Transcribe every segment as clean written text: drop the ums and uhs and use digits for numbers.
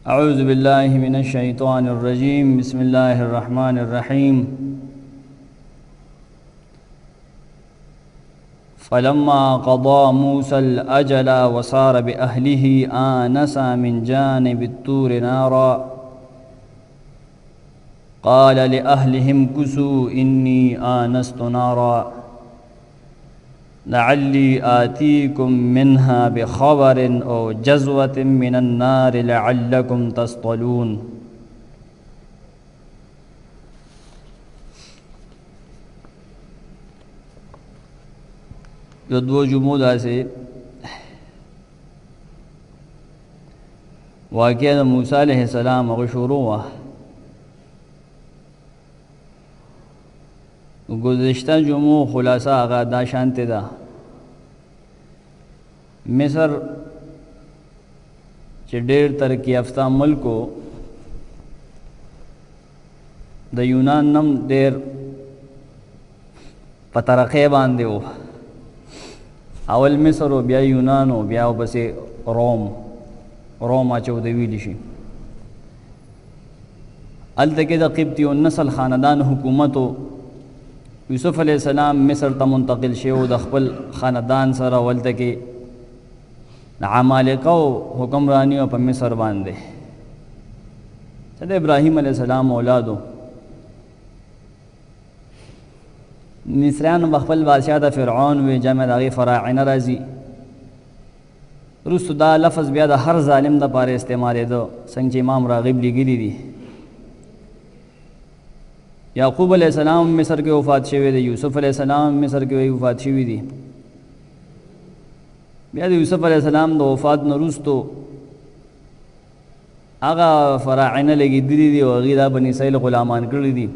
أعوذ بالله من الشيطان الرجيم بسم الله الرحمن الرحيم فلما قضى موسى الأجل وصار بأهله آنس من جانب الطور نارا قال لأهلهم كثوا إني آنست نارا لعلي آتيكم منها بخبر أو جزوة من النار لعلكم تصطلون. यो दो जुमों से वाक़या मूसा अलैहिस्सलाम को शुरू हुआ। गुज़िश्ता जुमों खुलासा आगा दा शांति दा मिस्र चे ढेर तरक्की याफ्ता मुल्को द यूनान नम ढेर पतरक़े बांधे हो। अवल मिस्र हो बिया यूनान हो बिया बसे रोम आचे उदवीली शी अल तक द क़िब्ती नस्ल ख़ानदान हुकूमत हो। यूसुफ अलैहिस्सलाम मिस्र ता मुंतकिल शेव द ख़पल ख़ानदान सरा वल तक अमालिका हुक्मरानी पर मिस्र बांधे सद इब्राहीम अलैहिस्सलाम औलादो मिस्रियान बखपल बादशाह दा फ़िरऔन वे जमे दागी फ़राइना राजी रुस्तु दा लफ्ज़ बिया दा हर ज़ालिम दा पारे इस्तेमाल दो संग इमाम राग़िब लिखली दी। याक़ूब अलैहिस्सलाम मिस्र के वफ़ात शवी दी, यूसुफ अलैहिस्सलाम मिस्र के वफ़ात शवी दी। बिया यूसुफ अलैहिस्सलाम द वफ़ात न रुस्तो आगा फ़राइना लगी दी दी और गीदा बनी इसराइल ग़ुलामान करी दी।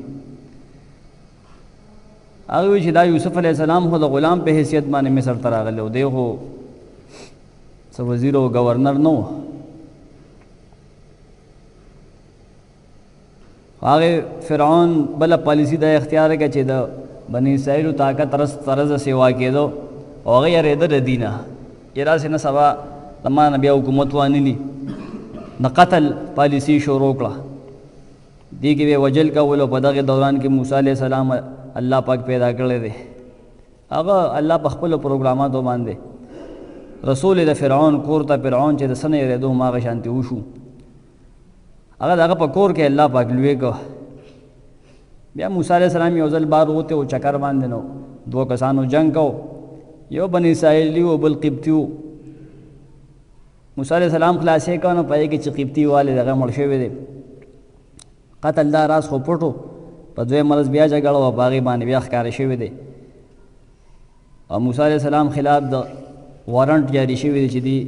आगे दा यूसुफ अलैहिस्सलाम खुद ग़ुलाम पे हैसियत माने मिस्र तरागले देखो सब वज़ीर व गवर्नर नो। आगे फ़िरऔन बला पॉलिसी दा इख्तियार के चे दा बनी इसराइल ताकत तरज़ सेवा के दो और यार इधर दीना ये से न सवा तमा नबी हुकूमत वानी ली न कत्ल पॉलिसी शुरू करा दी कि वे वजल का वो पदा के दौरान के मूसा अलैहिस्सलाम अल्लाह पाक पैदा कर दे अगर अल्लाह पखपल प्रोग्राम तो बांधे रसूल द फ़िरऔन कोर ता फ़िरऔन चे सन रे दो माग शांति उशू अगर अगर पकोर के अल्लाह पाक लुए को बिया मूसा अलैहिस्सलाम योजल बार होते वो चक्कर बांधे नो दो कसानो जंग को यो बनी इसराइली वो बल क़िब्ती मूसा अलैहिस्सलाम खलासे का न पाए कि क़िब्ती वाले जगह मरशे हुए दे कत्ल दा रास हो पटो पदवे मरज बिया जगह व बागी बाने बिया ख़कार शवी दे और मूसा अलैहिस्सलाम खिलाफ द वारंट जारी शवी दी दी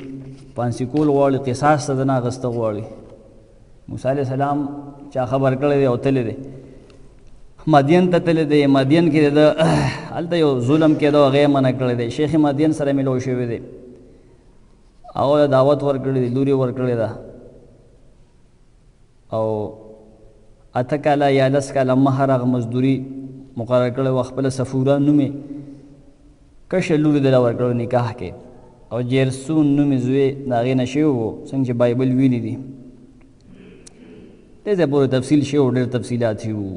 पांसिकुल वाली क़िसास सदना गस्त वाली मूसा अलैहिस्सलाम चा खबर करे दे होते दे मदियन तले दे मदियन के द अल यो जुल्म के दो गए मना करे दे शेख मदियन सर मिलो शवी दे और दावत वर करे दे दूरी वर करे दा और अतकाला या लस का महरा मजदूरी मुकर्रर करे वखपल सफूरा नुमे कशलूर दला वर करे निकाह के और जेरसून नुमे जुए नागे नशेव वो संग बाइबल वीली दी तेज़े पूरे तफसील शेव डेर तफसीलात थी वो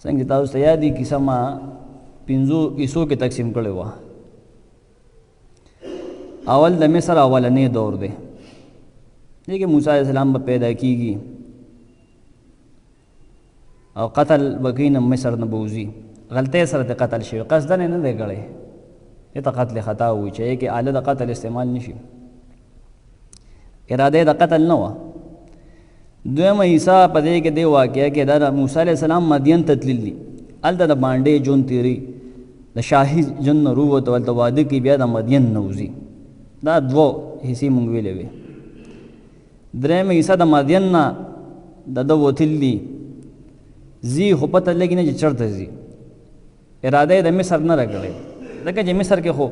संग ताउस यादी किसमा पिंजो किसो के तकसीम करे हुआ अवल द मिस्र अवल ने दौर दे देखिए मूसा अलैहिस्सलाम पैदा की गई और कत्ल बकीन मिस्र नबूजी गलते सर कत्ल शे कसदन न दे गड़े ये तो कत्ल ख़ता हुई चाहिए कि आले द कत्ल इस्तेमाल नहीं इरादे द कत्ल न हुआ दुम ईसा पदे के दे वाक़या कि दादा मूसा अलैहिस्सलाम मदियन ततलिली अल द बांडे जोन तेरी द शाही जन रूवत वल वादी की बिया द मदियन नौजी दा दो हिस्से मुंगवे लेवे द्रे में ईसा द मदियन ना द वथिल्ली जी खुपत लेकिन जो चढ़ते जी इरादे द मिस्र न रगड़े देखे जे मिस्र के हो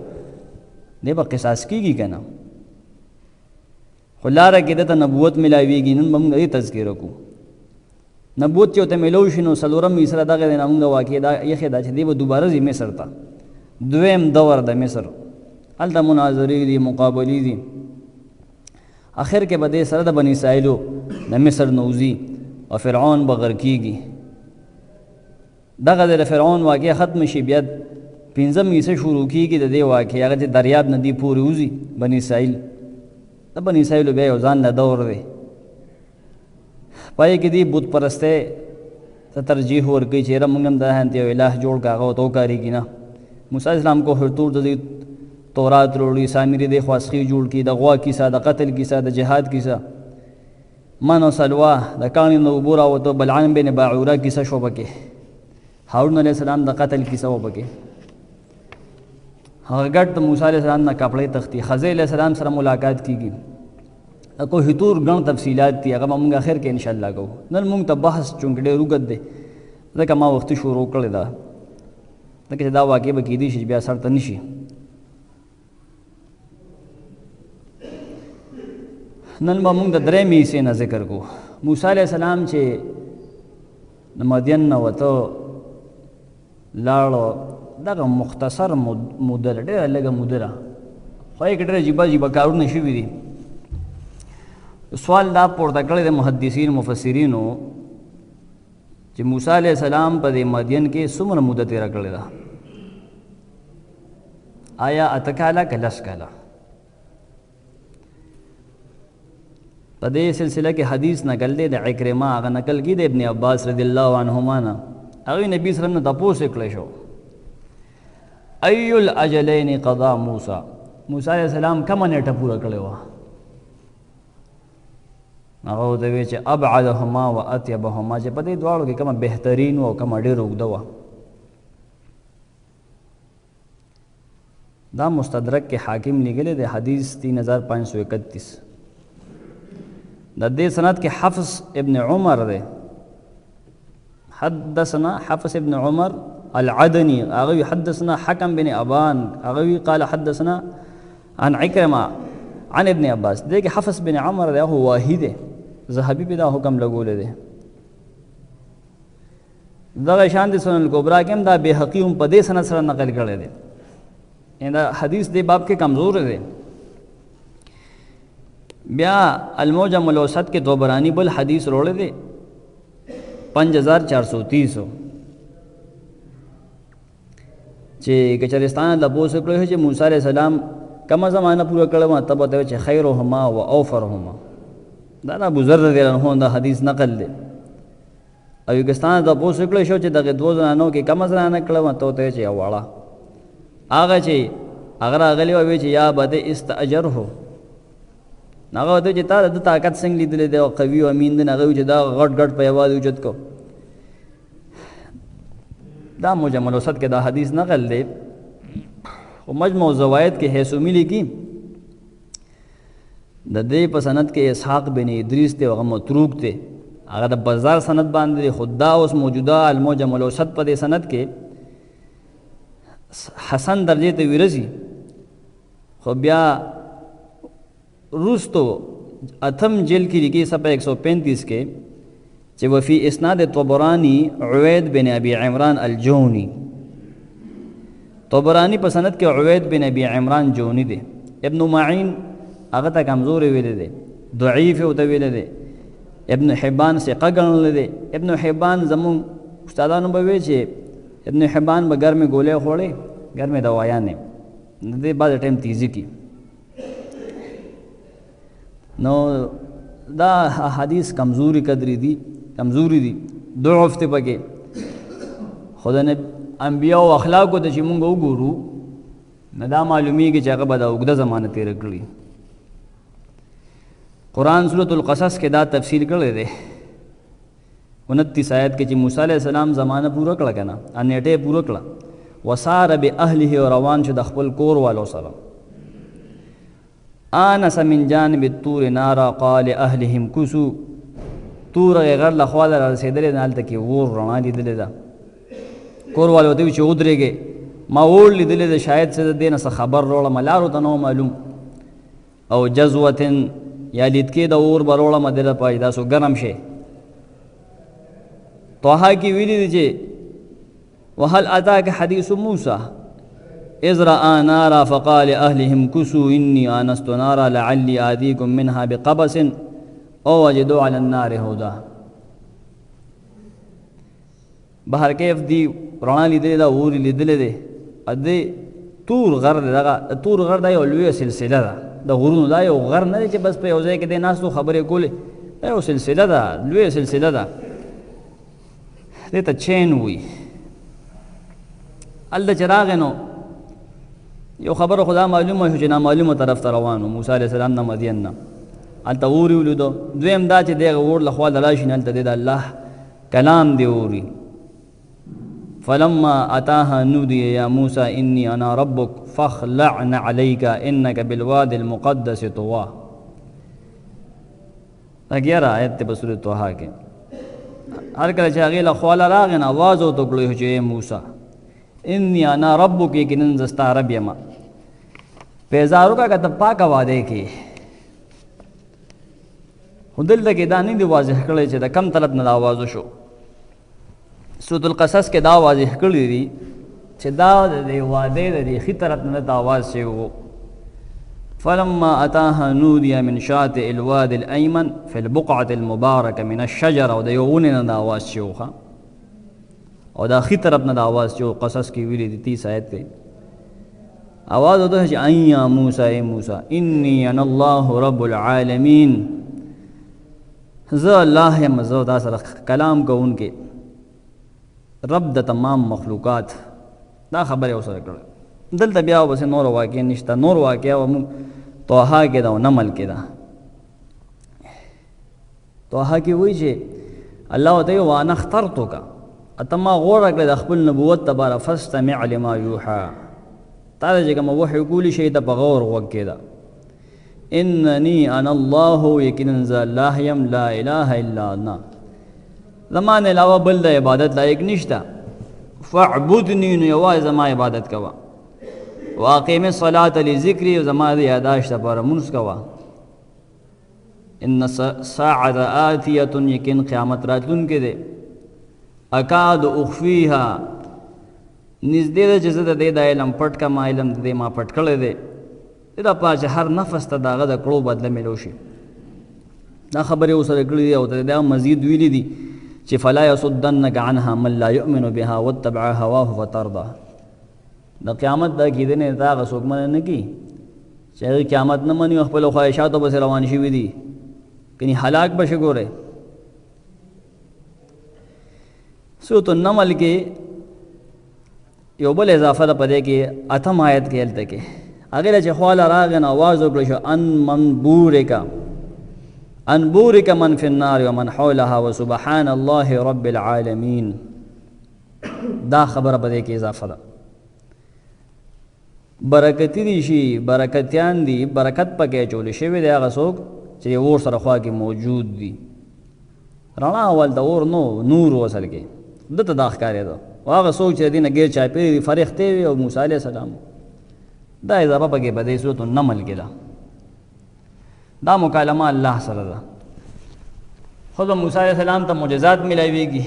दे बा क़िसास की कहना खुला रखे दे तो नबूत मिलावीगी नन बम ये तज़किर को नबूत चोते मिलोशिनो सलोरम मिस्र दा के नाम वाक़या दा ये खदा छदी वो दोबारा जी मिस्र था दुएम दौर द मिस्र अल द मुनाजरी दी मुकाबली दी آخر کې به دې سره د بني اسرائیلو د مصر نوځي او فرعون به غرق کېږي. دغه د فرعون واقع ختم شي، بیا پنځم حصه شروع کېږي د دې واقع، هغه چې دریاب ندي پورې وځي بني اسرائیل. د بني اسرائیلو بیا یو ځان له دور دی، پای کې دی بت پرسته ته ترجیح ورکوي چې یاره موږ هم داسې یو الہ جوړ کړه هغه ورته وکارېږي نه. موسی علیه السلام کو حضور د تورات وروړي، سامري دی خواسخي جوړ کړي، د غوا کیسه، د قتل کیسه، د جهاد کیسه، من او سلوا، د کاڼي نه اوبه راوته، بلعام بن باعوره کیسه شو پکې، هارون علیه السلام د قتل کیسه و پکې، هغه ګډ د موسی علیه السلام نه کپړې تختی، خضر علیه السلام سره ملاقات کیږي، کوه تور ګڼ تفصیلات دي، هغه موږ اخر کې ان شاء الله کوو. نن موږ ته بحث چونکې ډېر اوږد دی ځکه ما وختي شروع کړې ده، ځکه چې دا واقع به کیدی شي بیا سر ته نه شي. نن به موږ د درېیمې حصې نه ذکر کوو. موسی علیه السلام چې د مدین نه وته لاړو، دغه مختصر موده ده، ډېره لږه موده ده، خو یې کې ډېر عجیبه عجیبه کارونه شوي دي. سوال دا پورته کړی د محدثین مفسرینو چې موسی علیه السلام په دې مدین کې څومره موده تېره کړې ده؟ آیا 8 کاله که 10 کاله؟ په دې سلسله کې حدیث نقل دی د عکرمه، هغه نقل کی د ابن عباس رضی الله عنهما نه. هغوی نبي صلی الله علیه وسلم نه تپوس کړی شو ای الاجلین قضا موسی، موسی علیه السلام کومه نیټه پوره کړې وه؟ هغه ورته ویل چې ابعدهما و اطیبهما، چې په دې دواړو کې کومه بهترین و او کومه ډېره اوږده وه. دا مستدرک کې حاکم لیکلی دی، حدیث 3531. د دې سند کې حفص ابن عمر دی، حدثنا حفص ابن عمر العدني، هغه حدثنا حكم بن ابان، هغه قال حدثنا عن عكرمه عن ابن عباس. دې کې حفص بن عمر دی، هو واحد دی، ذهبي به دا حکم لګولې دی. دغه شان د سنن الکبرا کې هم دا بهقي هم په دې سند سره نقل کړی دی. دا حدیث دې باب کې کمزور دی. بیا الموجم الاوسط کې طبرانی بل حدیث روړی دی 5430 چې کچرستان د بوس کړو چې موسی علیہ السلام کما زمانہ پورا کړو تب ته چې خیرهما و اوفرهما. دا ابو ذر رضی الله عنه دا حدیث نقل دی. او یوګستان د بوس کړو چې دغه دوه زنانو کې کما زنانه کړو ته چې واړه هغه چې اگر اغلی وي چې یا بده استاجره، هغه ته چې تا د طاقت څنګه لیدلې دی او قوي او امین دی، هغه چې دا غټ غټ په یوازې وجود کو. دا مجمل اوسط کې دا حدیث نقل دی، او مجموع زوائد کې حیث ملي کی د دې په سند کې اسحاق بن ادریس ته هغه متروک ته، هغه د بازار سند باندې خدا اوس موجوده المجمل اوسط په دې سند کې حسن درجه ته ورسی. خو بیا روستو اتم جیل کی لکھی صفحہ 135 کے چې وفی اسناد طبرانی عوید بن ابی عمران الجونی، طبرانی په سند کې عوید بن ابی عمران جونی دی. ابن معین هغه ته کمزور ویل دی، ضعیف او ته ویل دی. ابن حبان ثقه ګڼل دی. ابن حبان زمون استادانو به وی چې ابن حبان به ګرمه ګولې خوړې، ګرمه دوايانې دې بعد ټیم تیزی کی. نو دا حدیث کمزوری قدری دی، کمزوری دی، ضعف ته پکې. خدای نه انبیاء او اخلاق ته چې مونږ وګورو نه دا معلومیږي چې هغه به دا اوږده زمانه تیر کړی. قرآن سورۃ القصص کې دا تفصیل کړی دی 29 آیت کې چې موسی علیہ السلام زمانه پوره کړه کنه، انیټه پوره کړه، وسار باهله روان شو د خپل کور والو سره. آنس من جانب الطور نارا قال اهلهم كسوا، تور غیر له خواله رسیدلې نه هلته کې ور رڼا لیدلې ده. کور والو ته چې ودرېږي ما اور لیدلې ده، شاید څه د دې نه څه خبر راوړم، لارو ته نو معلوم. او جزوتن یا لید کې د اور بروړه مدره پای دا سو ګرم شي. طه کې ویلي دي چې وهل اتاک حدیث موسی، اذ رأى نارا فقال لأهلهم كثوا إني آنست نارا لعلی آتیکم منها بقبس او وجدوا على النار هدى. بهر کیف دی رڼا لیدلې ده، اور لیدلې دی. ادې تور غر دی، دغه تور غر دا یو لویه سلسله ده د غرونو. دا یو غر نه دی چې بس په یو ځای کې دی ناستو خبرې کولې، دا یو سلسله ده، لویه سلسله ده. دې ته چین وي. هلته چې راغی نو یو خبره خدا معلومه شو چې نامعلومه طرف ته روان و. موسی علیه السلام نه مدین نه هلته اور یې ولیدو. دویم دا چې دغه اور له خوا له راشي نه هلته د الله کلام دی اوري. فلما أتاها نودي يا موسى إني أنا ربك فاخلعن عليك إنك بالوادي المقدس طوى. 11 آیت په سورۃ طه کې. هر کله چې هغې له خوا له راغی نو آواز ورته وکړی چې ای موسی انی انا ربک، یقینا زه ستا رب یم. پیزار وکړه که ته پاکه واده کې. خو دلته کې دا نه دي واضح کړی چې د کم طرف نه دا آواز وشو. سورۃ القصص کې دا واضح کړی دي چې دا د وادې د ښي طرف نه دا آواز شوی و. فلما أتاها نودي من شاطئ الوادي الأيمن في البقعة المباركة من الشجرة. او د یو ونې نه دا آواز شوی ښه، او دا ښي طرف نه دا آواز شوی. قصص کې ویلي دي 30 آیت کې آواز وته چې ان یا موسی ای موسی انی انا الله رب العالمین، زه الله یم، زه دا سره کلام کوونکی، رب د تمام مخلوقات. دا خبره اوسره کړه. دلته بیا وبس نور واقع نشته. نور واقع و طه کې دا او نمل کې دا. طه کې وایي چې الله تعالی وانا اخترتک، اتما غوړه کړه د خپل نبوت تبارک فاستمع لما یوحى. تا چې کوم وحی کولی شي ته په غور وکړه دا. انني انا الله، یقینا ز الله یم، لا اله الا انا، زمان علاوه بل د عبادت لایق نشته. فاعبدنی، نو یوازې زما عبادت کوه. واقیم الصلاة لذکری، زما د یاداشت لپاره مونځ کوه. ان الساعة آتیة، یقین قیامت راتلونکی دی. اکاد اخفیها، نږدې ده چې زه د دې د علم پټ کړم، علم د دې ما پټ کړی دی. دې دپاره چې هر نفس ته د هغه د کړو بدله میلو شي. دا خبرې ورسره کړي دي او دا مزید ویلي دي چې فلا یصدنک عنها من لا یؤمن بها واتبع هواه فترضى. د قیامت د عقیدې نه هغه څوک منع نه کي چې هغه قیامت نه مني او خپلو خواهشاتو پسې روان شوي دي، کني هلاک به شي. ګورئ سورۃ النمل کې یو بل اضافه ده په دې کې 8 آیت کې هلته کې هغې چې خواله راغی نو آواز وکړی شو ان بورک من فی النار ومن حولها وسبحان الله رب العالمین. دا خبره په دې کې اضافه ده. برکتی دي شي، برکتیان دي، برکت پکې چولی شوی دی هغه څوک چې اور سره خوا کې موجود دي. رڼا اول د اور نو نور وصل کې دته دا ښکارېده. او هغه څوک چې د دې نه ګیر چاپېرې دي فرښتې وي او موسی علیه السلام. دا اضافه پکې په دې سورۃ النمل کې ده. دا مکالمه الله سره ده. خو د موسی علیه السلام ته معجزات ملاویږي،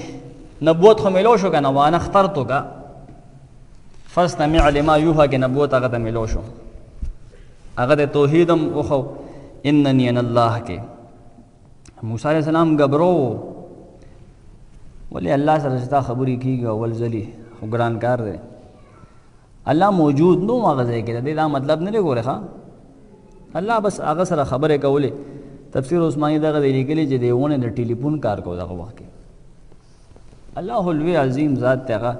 نبوت خو ملو شو که نه. وانا اخترتک فاستمع لما یوحى کې نبوت هغه ته ملو شو. هغه د توحید هم وخو انني انا الله کې. موسی علیه السلام ګبرو، ولې الله سره ستا خبرې کېږي اول ځلې، خو ګران کار دی. الله موجود نو هغه ځای کې دی. دا مطلب نه دی ګورې ښه، الله بس هغه سره خبرې کولې. تفسیر عثماني دغه دی لیکلي چې د ونې د ټلیفون کار کو دغه وخت کې. الله الوی عظیم ذات دی. هغه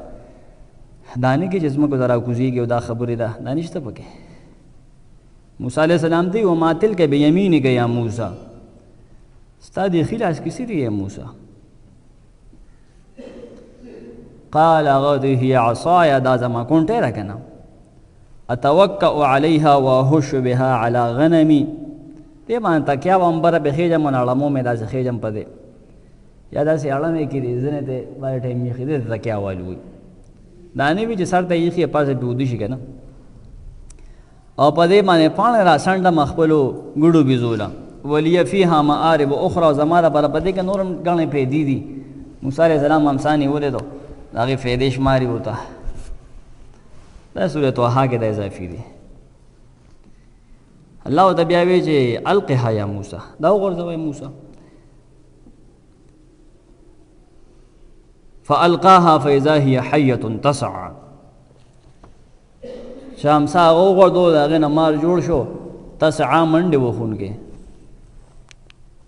دانه کې چې ځمکو ذرا کوزیږي او دا خبرې ده دا نشته پکې. موسی علیه السلام دی وما تلک بیمینک یا موسی، ستا د ښي لاس کې څه دی یا موسی؟ قال هغه هي عصایا، دا زما کونټۍ ده که نه، اتوکأ علیها واهش بها علی غنمی. دې باندې تکیه وم بره بخېږم او اړمو مې داسې خېږم په دې، یا داسې اړمې کړي ځینې ته بعضې ټایم یخي دې ته تکیه والي وي. دا نه وي چې سر ته یخي پاسه پې ودي شي که نه. او په دې باندې پاڼې را څنډم خپلو ګوډو بېزوله. ولیه فیها معارب اخرى، زما دپاره په دې کې نور هم ګڼې پیدې دي. موسی علیه السلام همسا نیولې ده، د هغې فایدې شماري ورته. دا سورۃ طه کې د اضافي دي. الله ته بیا وی چې القها یا موسی، دا وغورځوي موسی. فالقاها فاذا هي حيه تسعى، شامسا وغورځو داغه نه مار جوړ شو، تسعى منډه وخونګه.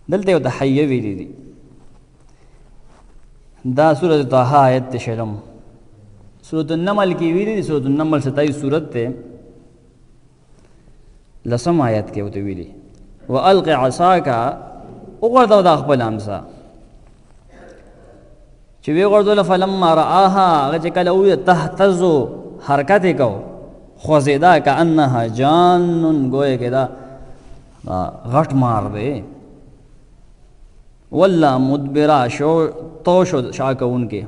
دلته یو د حیه ویلي دي. دا سورۃ طه آیت شرم. سورۃ النمل کې ویلي دي، سورۃ النمل 27 سورت ته لسم آیت کې وته ویلي والق عصاک، وګورځو دا خپل امسا چې وی ګورځول فلما رآها، هغه چې کله وی تهتز حرکت کو خوځیدا کانها جان، گویا کې دا غټ مار دی. ولا مدبرا، شو تو شو شاکون کې،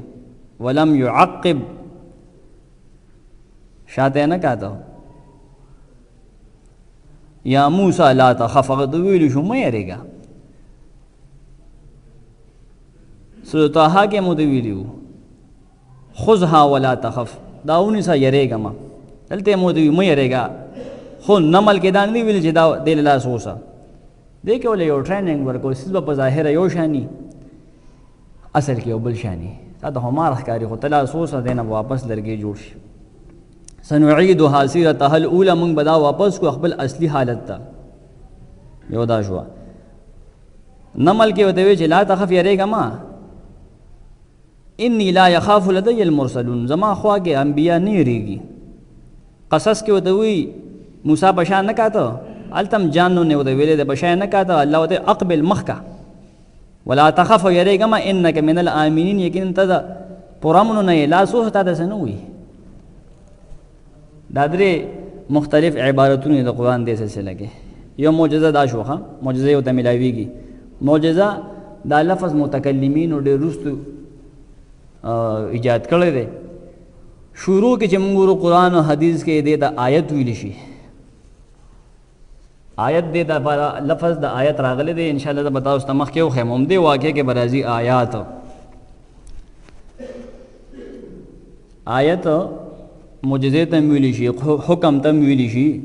ولم يعقب، شاته نه کاته. یا موسی لا تخف، هغه ویلو شو مې یریګا. سورۃ طه کې مو دی ویلو خذها ولا تخف، داونی سا یریګا. ما دلته مو دی مې یریګا. خو نمل کې دا نه ویل چې دا د لاس وسه دې کې ولې یو ټریننګ ورکو، سیس په ظاهر یو شانی، اصل کې یو بل شانی. دا د همار ښکاری خو تلا سوسه دینه واپس لرګي جوړ شي. سنعيدها سيرتها الاولى، من بدا واپس کو خپل اصلي حالت ته. یو دا شو. نمل کې وته وی چې لا تخف یریګا ما، انی لا یخاف لدی المرسلون، زما خواږه انبیا نه یریږي. قصص کې وته وی موسی بشان نه کاته، التم جانو نه وته ویلې د بشان نه کاته. الله وته اقبل مخکا ولا تخف یریګا ما انک من الامنین، یقینا ته پرامنو نه لا سوه ته ده نه وی. دا درې مختلف عبارتونه د قرآن د سلسله کې. یو معجزه دا شوخه، معجزه یو ته ملاویږي. معجزه دا لفظ متکلمین او ډېر وروستو ایجاد کړی دی. شروع کې چې موږ قرآن او حدیث کې دې د آیت ویل شي، آیت دې د لفظ د آیت راغلی دی. ان شاء الله به تاسو ته مخکې وښیم. هم دې واقع کې برازي آیت معجزه ته ویل شي، حکم ته ویل شي،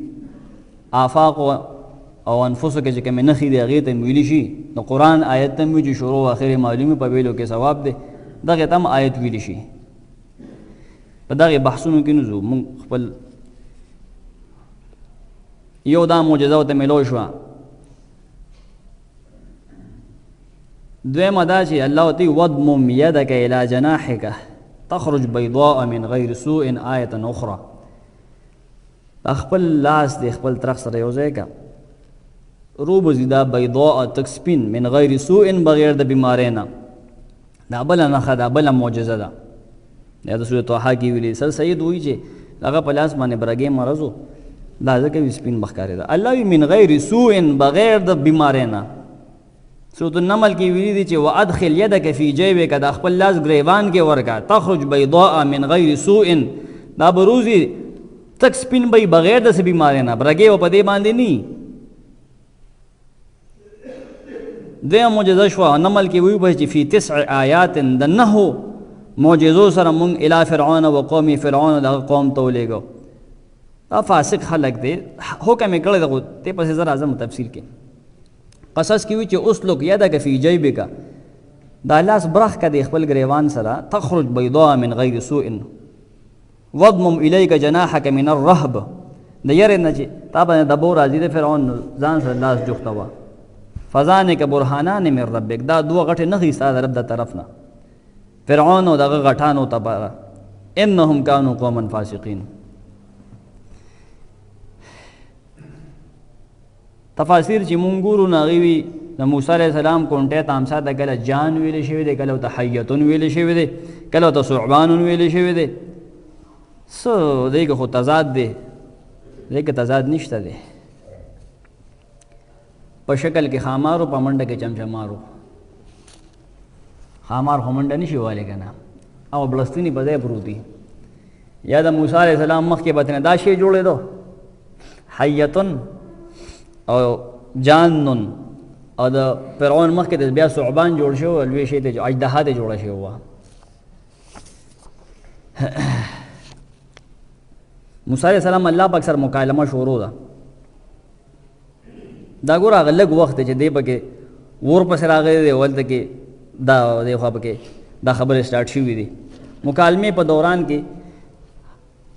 آفاق او انفسو کې چې کوم نه خې دی هغه ته ویل شي. د قرآن آیت ته ویل شروع او اخر معلومه په ویلو کې ثواب دی. دغه تم آیت ویل شي. په دغه بحثونو کې نو موږ خپل یو دا معجزه ته ملو شو. دویمه دا چې الله تی وضمم یدک الی جناحک تخرج بيضاء من غیر سوء آیه اخرى. خپل لاس د خپل طرف سره یو ځای کا روب زیدا بيضاء تکسپین من غیر سوء، بغیر د بیماری نه. دا بل نه خدا بل معجزه ده. دا د سورۃ طه کې ویلي سر سید وی چې هغه په لاس باندې برګې مرزو دا ځکه سپین مخکاره ده. الله من غیر سوء، بغیر د بیماری نه. سورۃ النمل کې ویلي دي چې وادخل يدك في جيبك، دا خپل لاس گریوان کې ورکا. تخرج بيضاء من غیر سوء، دا بروزي تک سپین به بغیر د بیماری نه، برګې و په دې باندې ني. د معجزه شو نمل کې وی به چې فی 9 آیات، د 9 معجزو سره مونږ الی فرعون و قوم فرعون، د قوم ته ولېګو. دا فاسق خلق دی، حکم یې کړی دغه ته پسې زر اعظم تفسیر کې قصص کې وی چې اسلک یدک فی جیبک، دا لاس برخ کا د خپل گریوان سره. تخرج بيضاء من غیر سوء وضمم الیک جناحک من الرهب، د یره نه چې تا باندې د بور راځي د فرعون ځان سره لاس جوخته وا. فذانک برهانان من ربک، دا دوه غټه نه غیسا د رب د طرف نه. فرعون او دغه غټانو تباره انهم كانوا قوما فاسقین. تفاسیر چې مونږ ګورو ناغوي د موسی علیہ السلام کونټه تامسا د کله جان ویل شوی دی، کله ته حیتون ویل شوی دی، کله ته ثعبان ویل شوی دی. سو دغه خو تضاد دی، دغه تضاد نشته دی. په شکل کې خامارو، په منډه کې چمچمارو. خامار خو منډه نشي والی کنه، او بلستنی په ځای پروت دی. یا د موسی علیہ السلام مخ کې بتنه دا شی جوړې دو حیتون او جانن، او د فرعون مخ کې د بیا ثعبان جوړ شو، لوی شی ته اجدها ته جوړ شو. موسی علیہ السلام الله پاک سره مکالمه شروع ده. دا ګوره هغه لږ وخت دی چې دی پکې ورپسې راغلی دی، ولته کې دا دی خوا پکې دا خبرې سټارټ شوي دي. مکالمې په دوران کې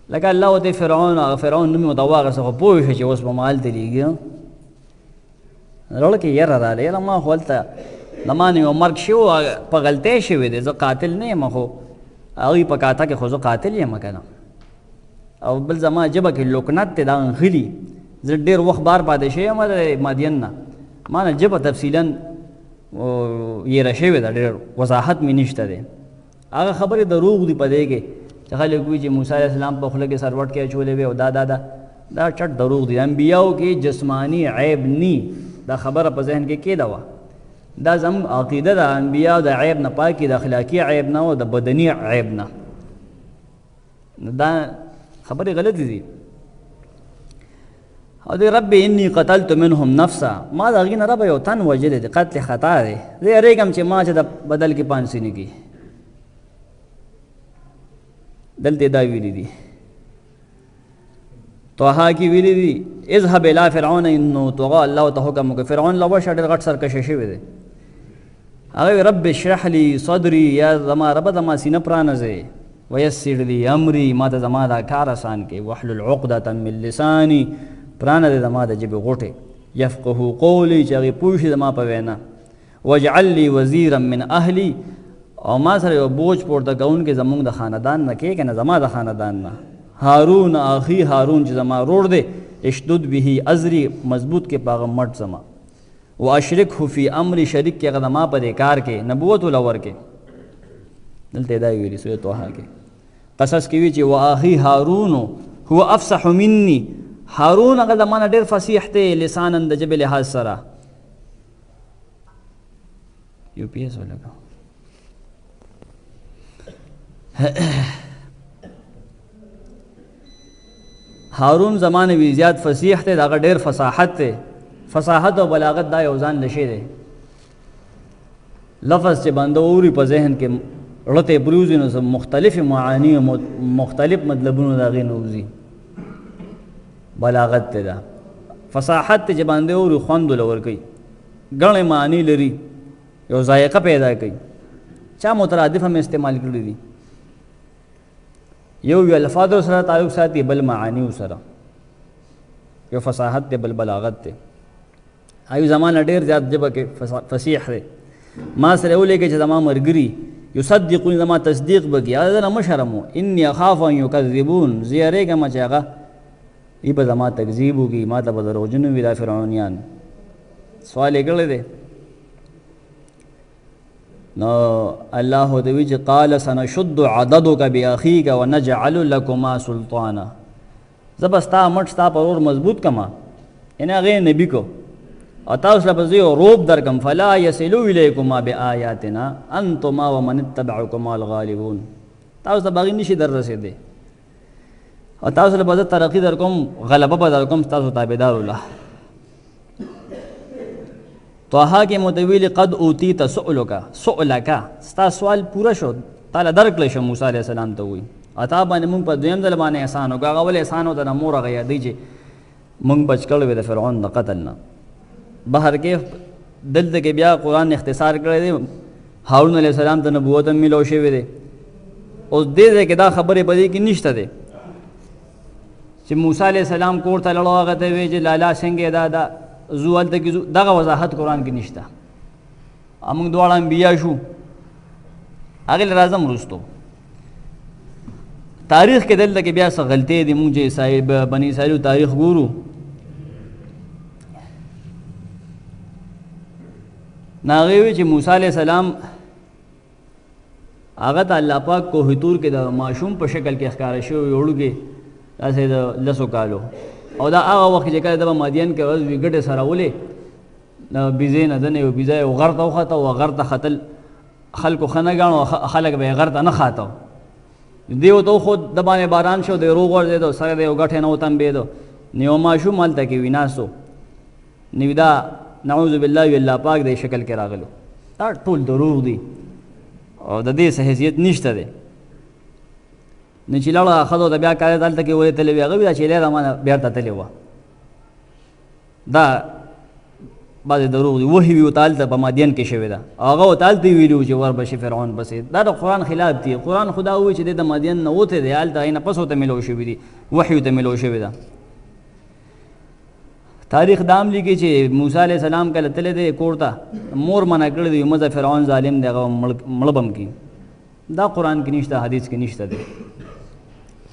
لکه الله ورته فرعون نوم یې ورته واخیسته، خو پوه شو چې اوس به ما هلته لېږي. زړه کې یره راغله، یاره ما خو هلته زما نه یو مرګ شوی په غلطۍ شوی دی، زه قاتل نه یم، خو هغوی په کاته کې خو زه قاتل یم که نه. او بل زما ژبه کې لکنت دی، دا غلي، زه ډېر وخت بار پاتې شوی یم د مادین نه، ما نه ژبه تفصیلا یېره شوې ده، ډېر وضاحت مې نشته دی. هغه خبرې دروغ دي په دې کې چې خلک وایي چې موسی علیه السلام په خوله کې سروټ کې اچولی وی او دا چټ دروغ دي. انبیاو کې جسمانی عیب نی، دا خبره په ذهن کې کېده وه. دا زموږ عقیده ده، انبیا د عیب نه پاکي، د اخلاقي عیب نه او د بدني عیب نه. دا خبرې غلطې دي. او دی رب انی قتلت منهم نفسا، ما د هغې نه ربه یو تن وژلی دی، قتل خطا دی، زه یېرېږم چې ما چې د بدل کې پانسي نه کي. دلته دا ویلي دي طه کې ویلي دي اذهب الی فرعون انه طغى، الله ته حکم وکړ فرعون له وشه ډېر غټ سرکشه شوی دی. هغه رب اشرح لي صدري، یا زما ربه زما سینه پرانځئ، ویسر لي امري، ما ته زما دا کار آسان کړي، واحلل عقدة من لساني، پرانه دې زما د ژبې غوټې، یفقهوا قولي، چې هغې پوه شي زما په وینا، واجعل لي وزیرا من اهلي، او ما سره یو بوج پورته کوونکی زمونږ د خاندان نه کې، که نه زما د خاندان نه، هارون اخي، هارون چې زما رور دی، اشدد به ازري، مضبوط کې په هغه مټ زما، واشرکه فی امري، شریک کې هغه زما په دې کار کې، نبوت وله ورکې. دلته دا ویلي سورة طه کې. قصص کې وي چې واخي هارون هو افصح مني، هارون هغه زما نه ډېر فصیح دی لسانا د ژبې لحاظ سره. یو پی ایس ولګو هارون زمانه وی زیات فصیح دی، دغه ډېر فصاحت دی. فصاحت او بلاغت دا یو ځان نشي دی. لفظ چې بنده اوري په ذهن کې رته بروزي نو مختلف معانی او مختلف مطلبونه د هغې نه وځي. بلاغت دی دا. فصاحت چې بنده اوري خوند له ورکوي، ګڼې معنی لري، یو ذایقه پیدا کوي. چا مترادف هم استعمال کړي دي، یو الفاظو سره تعلق ساتي، بل معانی سره. یو فصاحت دی، بل بلاغت دی. ایو زمانه ډېر زیات ژبه کې فصیح دی. ما سره ولیکئ چې زما ملګري یصدقون، زما تصدیق به کړي، هغه نه مه شرمو، انی اخاف ان یکذبون، زه یېرېږم چې هغه ای به زما تکذیب وکړي، ما ته به دروغجن وي دا فرعونیان. سوال یې کړی دی. نو الله ورته وایي چې قال سنشد عضدک باخیک ونجعل لکما سلطانا، زه به ستا مټ ستا پر اور مضبوط کما، یعنې هغې نبي کو، او تاسو له به زه یو روب درکم، فلا یصلو الیکما بآیاتنا انتما ومن اتبعکما الغالبون، تاسو ته به هغې نشي در رسېدی، او تاسو له به زه ترقي در کوم، غلبه به در کوم، ستاسو تابعدار الله. طه کې متویل قد اوتیت سؤلک، ستا سوال پوره شو، تعالی درکړی شو موسی علیه السلام ته وایي، اتا باندې مونږ په دویم ځل باندې احسان وکړو. هغه ولې احسان وته د مور هغه یادوي چې مونږ بچ کړی وی د فرعون د قتل نه. بهر کې دلته کې بیا قرآن اختصار کړی دی، هارون علیه السلام ته نبوت هم میلو شوی دی. اوس دې ځای کې دا خبرې په دې کې نشته دی چې موسی علیه السلام کور ته لړو، هغه ته وایي چې لالا څنګه دا زو هلته کې دغه وضاحت قرآن کې نشته. موږ دواړه انبیا شو، هغې له راځم وروستو. تاریخ کې دلته کې بیا څه غلطۍ دي. موږ چې بني اسرائیلو تاریخ ګورو، نو هغې وایي چې موسی علیه السلام هغه ته الله پاک کوه طور کې د ماشوم په شکل کې ښکاره شوی وړوکی، داسې د 10 کالو، او دا هغه وخت چې کله د مادین کې ورځ وي ګټې سره ولې د بیزې نه دنې یو بیزه یو غر ته وخته، او غر ته ختل خلکو ښه نه ګاڼو، خلک به یې غر ته نه خاته. دې ورته وښود، د باندې باران شو، دی روغ ورځېدو، سره د یو ګټې نه وتمبېدو، نو یو ماشوم هلته کې وي ناستو، نو دا نعوذ بالله وي الله پاک د شکل کې راغلو. دا ټول دروغ دي او د دې څه حیثیت نشته دی. نو چې لاړه ښځو ته بیا کالې دلته کې ولې تللی وي هغه وي دا چې لی رمانه بېرته تللی وه دا بعضې دروغ دي وحي وي ورته هلته په مادین کې شوې ده هغه ورته هلته ویلي و چې وربشي فرعون پسې دا د قرآن خلاف دي قرآن خو دا وایي چې دی د مادین نه وتی دی هلته هغې نه پس ورته میلو شوي دي وحي ورته میلو شوې ده تاریخ دا هم لیکي چې موسی علیه السلام کله تللی دی کور ته مور منع کړی دی مزه فرعون ظالم دی هغه مړه به هم کي دا قرآن کې نشته حدیث کې نشته دی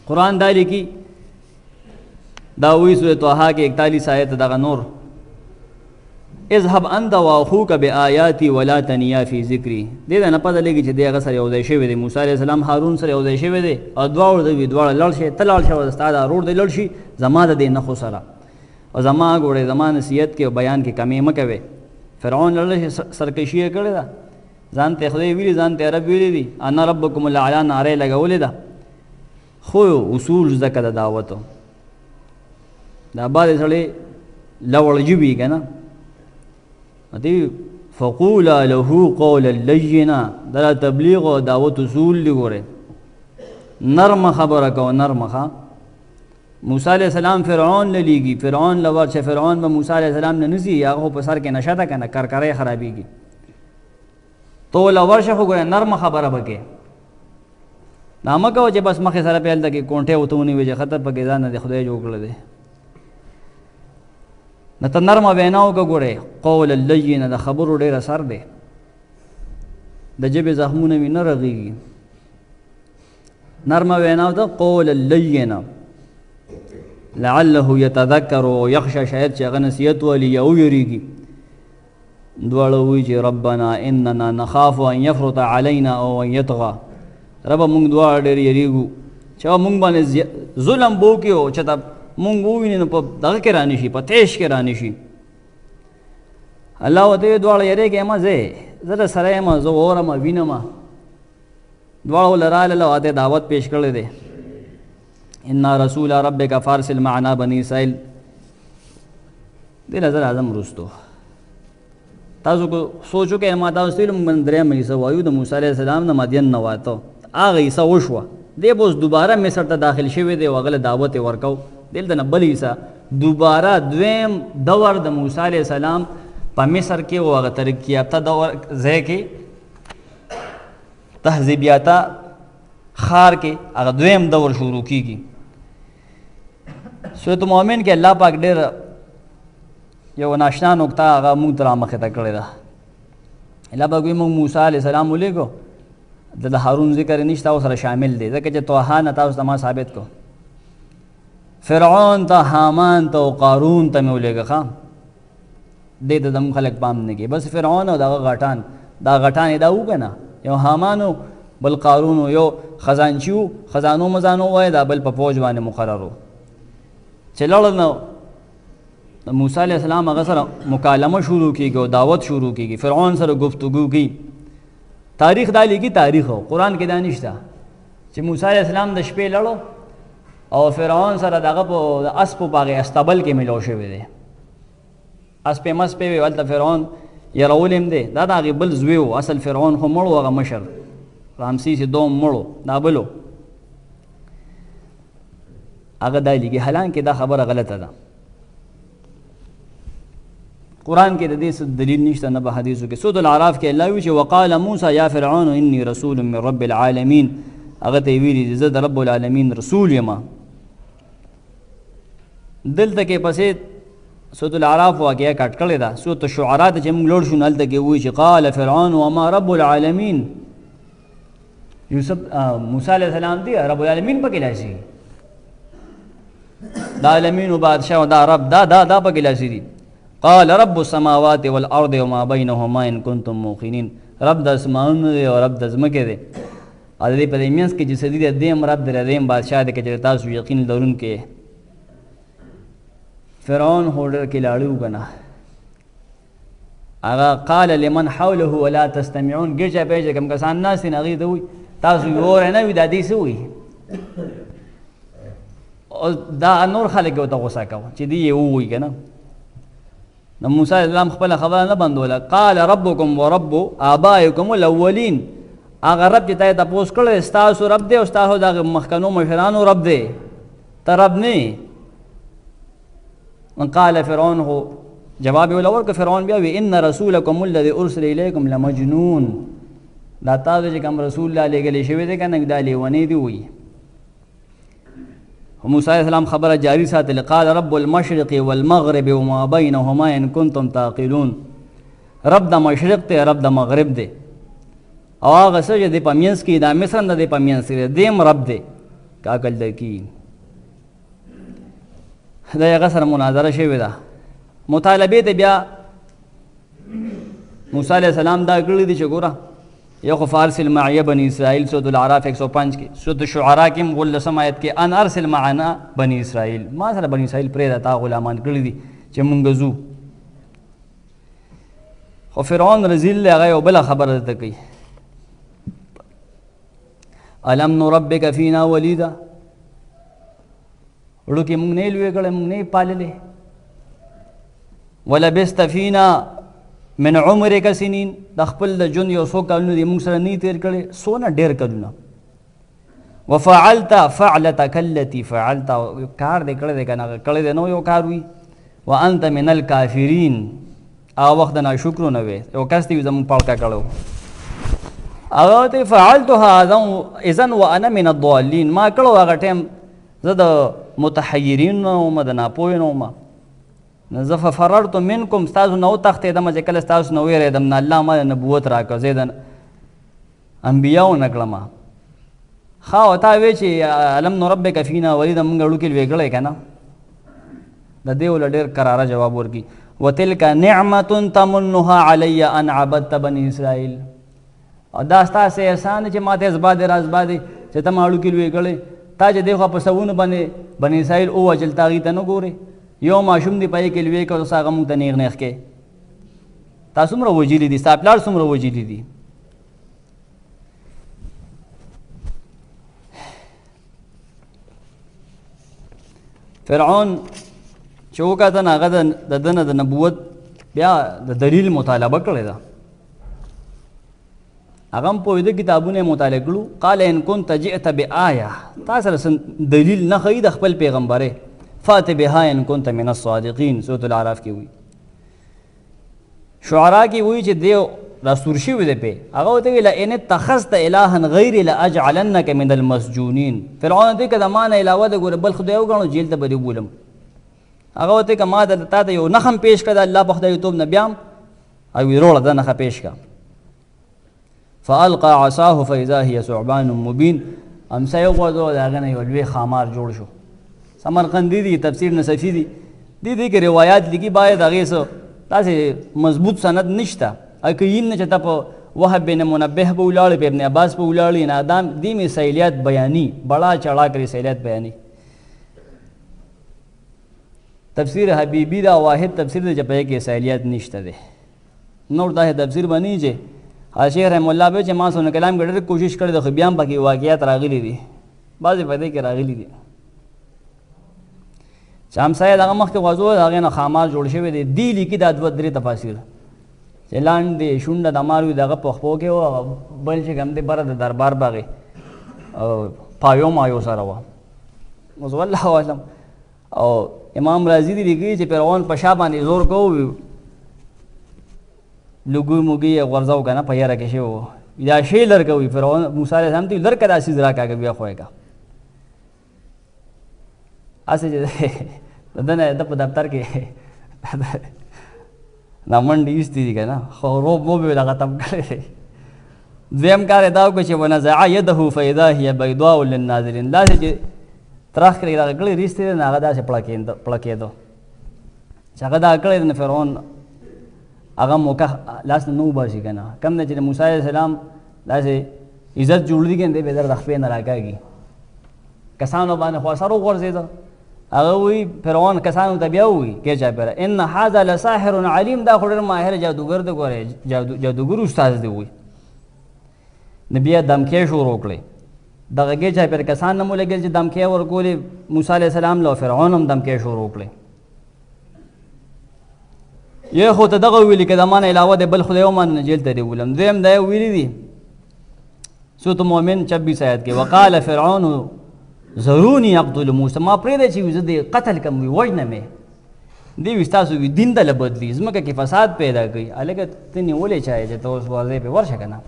قرآن دا لیکي دا وایي سورة طه کې 41 آیت دغه نور اذهب انت واخوك بآیاتی ولا تنیا فی ذکری دې دا نه پته لګي چې دی هغه سره یو ځای شوی دی موسی علیه السلام هارون سره یو ځای شوی دی او دواړو دوی دواړه لړ شي ته لاړ شه ستا دا روډ دی لړ شي زما د دې نښو سره او زما ګوره زما نصیحت کې او بیان کې کمی مه کوې فرعون لړ شي سرکشي یې کړې ده ځان ته خدای ویلي ځان ته رب ویلی دي انا ربکم الاعلی نارې لګولې ده خو اصول زده که د دعوتو دا بعضې سړی لوړ ژبي که نه دی فقولا له قولا لینا دا تبلیغ او دعوت اصول دی ګوره نرم خبره کو نرم ښه موسی علیہ السلام فرعون للیږي فرعون لور چې فرعون به موسی علیہ السلام نه نزي هغه په سر کې نشه ده که نه کرکری خرابېږي تو لور شه خو ګوره نرم خبره به کې دا مه کوه چې بس مخې سره پې هلته کې کونټې ورته ونیوې چې خطر پکې ځان نه دی خدای جوړ کړی دی نه ته نرمه وینا وکړه ګورې قول اللینا د خبرو ډېر اثر دی د ژبې زخمونه وي نه رغېږي نرمه وینا ده قول اللینا لعله یتذکر او یخشى شاید چې هغه نصیحت والی یا ویریږي دواړه وایي چې ربنا اننا نخاف ان یفرط علینا او ان یطغى ربه مونږ دواړه ډېر یریږو چې مونږ باندې ظلم به وکړي او چې مونږ وویني نو په دغه کې رانی شي په تیش کې رانی شي الله ورته دواړه یریږي ما زه در سره یم زه اورم وینم دواړه ول راغله او ته دعوت پیش کړی دی ان رسول ربک فارسل معنا بني اسرائیل د نظر اعظم رستو تاسو کو سوچو کې ما تاسو تل من درې مې سو وایو د موسی علیه السلام نه مدین نه واته هغه عیسی وشوه دی بوس دوباره مصر ته داخل شوی دی وغله دعوت ورکاو دلته نه بل عیسی دوباره دویم دور د موسی علیه السلام په مصر کې او هغه ترقی یافته دور ځای کې تهذیبیاته خار کې هغه دویم دور شروع کیږي سورۃ مؤمن کې الله پاک ډېر یو ناشنا نقطه هغه موږ ته رامخې ته کړې ده الله پاک وایي موږ موسی علیه السلام ولیږو د هارون ذکر نشته او سره شامل دی ځکه چې طه نه تاسو ته ما ثابت کو فرعون ته حامان ته او قارون ته مې ولېږه ښه دې ته زموږ خلک پام نه کوي بس فرعون او دغه غټان دا غټان یې دا و که نه یو حامان و بل قارون و یو خزانچي و خزانو مزانو وایي دا بل په فوج باندې مقرر و چې لاړل نو د موسی علیه السلام هغه سره مکالمه شروع کېږي او دعوت شروع کېږي فرعون سره گفتگو کوي تاریخ دا لیکي تاریخ و قرآن کې دا نشته چې موسی علیه السلام د شپې لړو او فرعون سره دغه په اسپو په هغې استبل کې ملو شوی دی اسپې مسپې وې هلته فرعون یرول هم دی دا د هغې بل زوی و اصل فرعون خو مړ و هغه مشر رامسیس دوم مړو دا بلو هغه دا لیکي حالانکې دا خبره غلطه ده قرآن کې د دې څه دلیل نشته نه په حدیثو کې سورۃ الاعراف کې الله وایي چې وقال موسی یا فرعون انی رسول من رب العالمین هغه ته یې ویلي زه د رب العالمین رسول یم دلته کې پسې سورۃ الاعراف واقعه کټ کړې ده سورۃ الشعراء ته چې موږ لوړ شو نو هلته کې وایي چې قال فرعون وما رب العالمین یوسف موسی علیه السلام دی رب العالمین پکې لاسي دا عالمین و بادشاہ دا رب دا پکې لاسي دي قال رب السماوات والارض وما بينهما ان كنتم موقنين رب د اسمانونو دی او رب د ځمکې دی او د دې په دې منځ کې چې څه دي د دې رب دی د دې بادشاه دی که تاسو یقین لرونکي فرعون هوډر کې لاړو که نه هغه قال لمن حوله ولا تستمعون ګرچا پېژه کوم کسان ناست دي هغې ته وایي تاسو یې نه وي دا دې څه وایي دا نور خلک ورته غوسه کوه چې دې یې ووایي که نه نو موسی علیه السلام خپله خبره نه بندوله قال ربکم ورب آبائکم الاولین هغه رب چې تا تپوس کړی ستاسو رب دی او ستاسو دغه مخکنو مشرانو رب دی ته رب نه قال فرعون هو جواب یې ولور که فرعون بیا وی ان رسولکم الذي ارسل الیکم لمجنون دا تاسو چې کوم رسول الله لېږلی شوی دی که نه دا لیونی دی وي موسی علیہ السلام خبره جاری ساتل قال رب المشرق والمغرب وما بینهما ان کنتم تعقلون رب د مشرق دی رب د مغرب دی او هغه څه چې د په منځ کې دا مصر نه دی په منځ کې دیم رب دی که عقل درکي د هغه سره مناظره شوې ده مطالبې ته بیا موسی علیہ السلام دا کړي دي چې ګوره یو خو فارسل معیه بني اسرائیل سورة الاعراف 105 کې سورة شعراء کې هم 18 آیت کې ان ارسل معنا بني اسرائیل ما سره بني اسرائیل پرېږده تا غلامان کړي دي چې مونږ ځو خو فرعون رذیل دی هغه یو بله خبره درته کوي الم نربک فینا ولیدا وړوکې مونږ نه یې لوی کړی مونږ نه یې پاللی ولبست فینا من عمرک سنین د خپل د ژوند یو څو کلونه دي مونږ سره نه تیر کړی څونه ډېر کلونه وفعلت فعلتک التي فعلت کار دې کړی دی که نه کړی دی نو یو کار وي وانت من الکافرین هغه وخت د ناشکرو نه وې یو کس دی زموږ پړکه کړی هغه ته فعلتها اذن وانا من الضالین ما کړو هغه ټایم زه د متحیرین نه وم د ناپوهې نه وم زه ففررت منکم ستاسو نه وتښتېدم چې کله ستاسو نه ویرېدم نه الله ما نبوت راکړ زه د انبیاو نه کړم ښه او تا وی چې الم نربک فینا ولیدا مونږ وړوکي لوی کړی که نه د دې ول ډېر کراره جواب ورکړي وتلک نعمة تمنها علی ان عبدت بني اسرائیل او دا ستاسې احسان چې ما ته ازبادې رازبادې چې ته ما وړوکي لوی کړی تا چې دی خوا په سوونو باندې بني اسرائیل ووژل تا هغې ته نه ګورې یو ماشوم دی پای کې لوی کړ اوس هغه مونږ ته نیغ نیغ کې تا څومره وژلي دي ستا پلار څومره وژلي دي فرعون چې وکتل هغه د ده نه د نبوت بیا د دلیل مطالبه کړې ده هغه هم پوهېده کتابونه یې مطالعه کړو قال ان كنت جئت بآیه تا سره دلیل نه ښیي د خپل پیغمبرې فات بها ان كنت من الصادقین سورة الاعراف کې وي شعراء کې وي چې دی راستور شوی دی پې هغه ورته ویل ان اتخذت الها غیري لاجعلنک من المسجونین فرعون ته که د ما نه علاوه د ګوره بل خدای وګڼو جیل ته به دې بولم هغه ورته که ما تا ته یو نښم پیش کړه د الله په خدایتوب نه بیا هم او ویې وروړه دا نښه پیش کړه فالقى عصاه فاذا هي ثعبان مبین امسا یې وغورځوه د هغه نه یو لوی خامار جوړ شو سمرقندی دی تفسیر نصفی دی دی کې روایات لیکي باید هغې څه داسې مضبوط سند نشته که یین نه چې ته په وهب بن منبه به ولاړې په ابن عباس په ولاړې نه دا دې مې سیلیات بیاني بڑا چڑا کړي سیلیات بیاني تفسیر حبیبی دا واحد تفسیر دی چې په کې سیلیات نشته دی نور دا تفسیر بنی چې شیخ رحم الله به چې ما سونه کلام ګډر کوشش کړی د خو بیا هم پکې واقعیات راغلي دي بعضې په دې کې راغلي دي چې همسایه دغه مخکې غوځو د هغې نه خامار جوړ شوی دی دی لیکي دا دوه درې تفاسیر چې لاندې شونډه د مار وي د هغه په خپو کې وه بل چې کوم دی بره د دربار باغې پایو مایو سره وه اوس والله اعلم او امام رازي دی لیکي چې فرعون په شا باندې زور کوو لږوی موږی یې غورځو که نه په یره کې شوی و دا شی لر کوي فرعون موسی علیه السلام ته لر که دا سیز راکاږه بیا خو یې که هسې چې د ده نه ده په دفتر کې دا منډې ایستې دي که نه خو روب موب یې دغه تم کړی دی دویم کار یې دا وکړو چې ونزع یده فاذا هي بیضاء للناظرین داسې چې ترخ کړی دغه کړی ریستې دی نه هغه داسې پړکېدو چې هغه دا کړی دی نو فرعون هغه موقع لاس نه وباسي که نه کم نه چې د موسی علیه السلام داسې عزت جوړ دي که نه دی به در د خپې نه راکاږي کسانو باندې خو اثر وغورځېده هغه وی فرعون کسانو ته بیا ووایي کې چاپېره ان هذا لساحر علیم دا خو ډېر ماهر جادوګر دی ګورې جادوګر استاد دی وایي نو بیا دمکې شروع کړې دغه کې چاپېره کسان نه مو لګېدل چې دمکې ورکولې موسی علیه السلام له فرعون هم دمکې شروع کړې یو خو ته دغه ویلي که د ما نه علاوه د بل خدای ومنه جیل ته دې ولم دویم دا یې ویلي دي سورۃ مومن 26 آیت کې وقال فرعون ضروني اقتل موسی، ما پرېږدی چې زه دې قتل کړم، وي وژنه مې. دی وي ستاسو وي دین ته له بدلي، ځمکه کې فساد پیدا کوي. هلکه ته نیولې چا یې چې ته اوس ورځې پې ورشه که نه.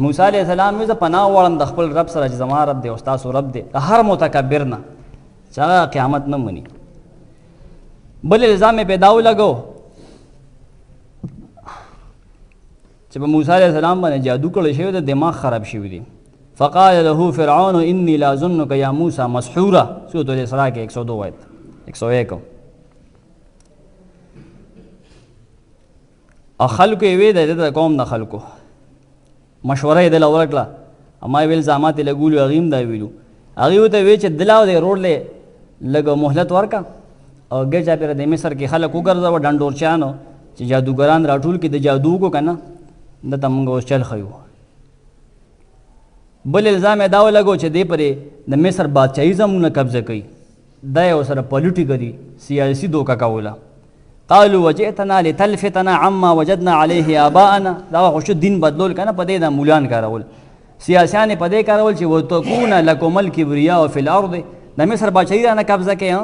موسی علیه السلام وایي زه پناه غواړم د خپل رب سره چې زما رب دی او ستاسو رب دی، د هر متکبر نه چې هغه قیامت نه مني. بل الزام یې پیدا ولګو چې په موسی علیه السلام باندې جادو کړی شوی دی، دماغ خراب شوي دي. فقال له فرعون انی لاظنک یا موسی مسحورا، سورۃ الاسراء کې 102 آیت 101. او خلکو یې وی د قوم د خلکو مشوره یې دله ورکړه، اما یې ویل الزامات یې لګولي، هغې هم دا ویلو. هغې ورته ویل چې دله او دې روډ لږ مهلت ورکړه او ګیر چاپېره د مصر کې خلک وګرځوه ډنډورچیانو چې جادوګران راټول کړي، د جادو وکړو که نه دته موږ اوس چل ښیو. بل الزام یې دا ولګو چې دې پرې د مصر بادشاهي زمونه قبضه کوي، دا یې ورسره پولیټیکلي سیاسي دوکه کوله. قالوا وجئتنا لتلفتنا عما وجدنا عليه آباءنا، دا خو دین بدلول که نه، په دې د مولان کارول، سیاسیان یې په دې کارول چې وتکون لکم الکبریاء فی الارض، د مصر بادشاهي رانه قبضه کوي،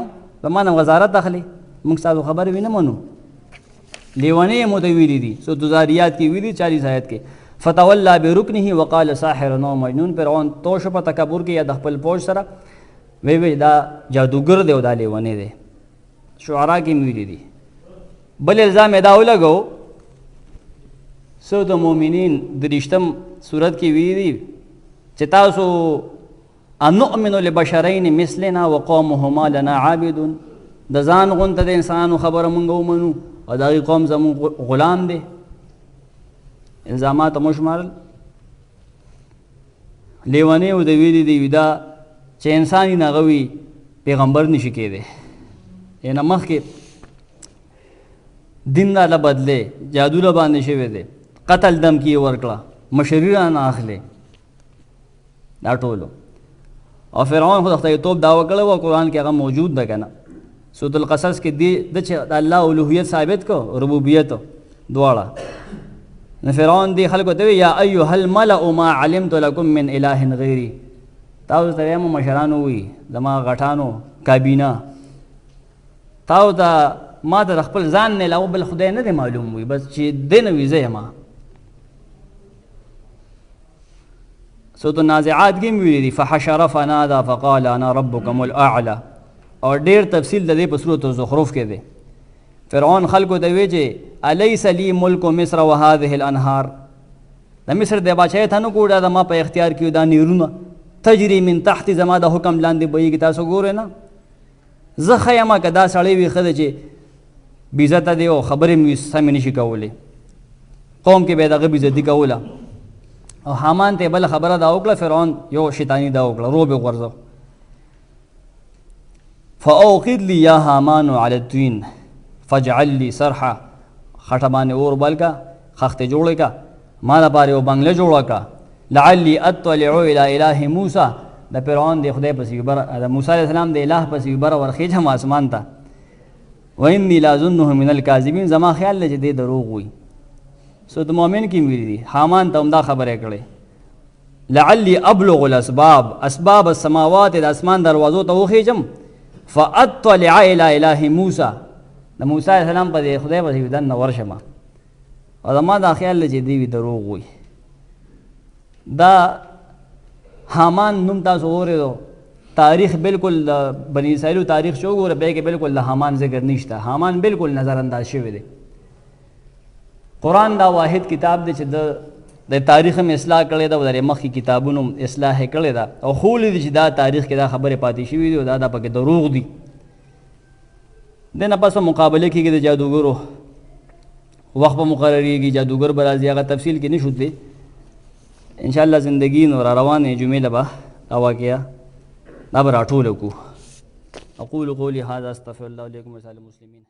په ما نه وزارت اخلي، موږ ستاسو خبرې وي نه منو. لیونې مو ته ویلي دي، سورۃ الذاریات کې ویلي 40 آیت کې. فتولى بركنه وقال ساحر او مجنون. فرعون تو شو په تکبر کې یا د خپل فوج سره وی دا جادوګر دی او دا لیونې دی. شعرا کې ویلي دي. بل الزام یې دا ولګو سورۃ المؤمنین 23 سورت کې ویلي دي چې تاسو انؤمن لبشرین مثلنا وقومهما لنا عابدون، د ځان غونته د انسانانو خبره مونږ ومنو او د هغې قوم زموږ غلام دی. الزامات مو شمارل. لیونې او د ویلي دي دا چې انسان یې هغه وي پیغمبر نشي کېدی، یعنې مخکې دین راله بدلی، جادو له باندې شوی دی، قتل دمکي یې ورکړه، مشري رانه اخلي، دا ټولو. او فرعون خو د خدایتوب دعوه کړې وه، قرآن کې هغه موجود ده که نه. سورۃ القصص کې د چې د الله الوهیت ثابت کو، ربوبیت دواړه. نو فرعون دې خلکو ته وی یا ایها الملأ ما علمت لکم من اله غیري، تاسو ته وایم مشرانو وي زما غټانو کابینه، تاسو ته ما د خپل ځان نه علاوه بل خدای نه دی معلوم وي، بس چې دی نه وي زه یم. سورۃ النازعات کې ویلي دي فحشر فنادى فقال انا ربكم الاعلى، او ډیر تفصیل د دې په سورۃ الزخرف کې دی. فرعون خلکو ته وی چې الیس لی ملک مصر وهذه الانهار، د مصر د بادشاهۍ ته نه ګوره د ما په اختیار کې دا نیرونه تجري من تحت، زما د حکم لاندې بهیږي، تاسو ګورئ نه. زه ښه یم که دا سړی وي ښه دی چې بې عزته دی او خبرې مې سمې نشي کولی، قوم کې به یې د هغه بې عزتي کوله. او حامان ته بله خبره دا وکړه، فرعون یو شیطاني دا وکړه، روب یې غورځو. فاوقد لي یا حامان علی الطین فاجعل لي صرحا، خټه باندې اور بل کا، خښتې جوړې کا، ما دپاره یو بنګله جوړه کا، لعلی اطلع الی اله موسی، د فرعون د خدای پسې د موسی علیه السلام د اله پسې بره ورخیجم اسمان ته، وانی لاظنه من الکاذبین، زما خیال دی چې دی دروغ وي. سورۃ المؤمن کې ویلي دي حامان ته هم دا خبره کړې، لعلی ابلغ الاسباب، اسباب السماوات، د اسمان دروازو ته وخیجم، فاطلع الی اله موسی، د موسی علیه السلام په خدای پسې دننه ورشم، او زما دا خیال دی چې دی دروغ وي. دا حامان نوم تاسو اورېدو، تاریخ بالکل د بني اسرائیلو تاریخ چې وګوره بیا کې بالکل د حامان ذکر نشته، حامان بالکل نظر انداز شوی دی. قرآن دا واحد کتاب دی چې د تاریخ هم اصلاح کړی ده او د مخکې کتابونو اصلاح یې کړې ده، او ښوولې دي چې دا تاریخ کې دا خبرې پاتې شوي دي او دا پکې دروغ دي. دې نه پس مقابله کېږي د جادوګرو، وخت به مقرریږي، جادوګر به راځي، هغه تفصیل کې نشو دی انشاءالله. زندگی نو را روانې جمعې له به دا واقعه دا به راټوله کړو. اقول قولي هذا استغفر الله لكم ولسائر المسلمين.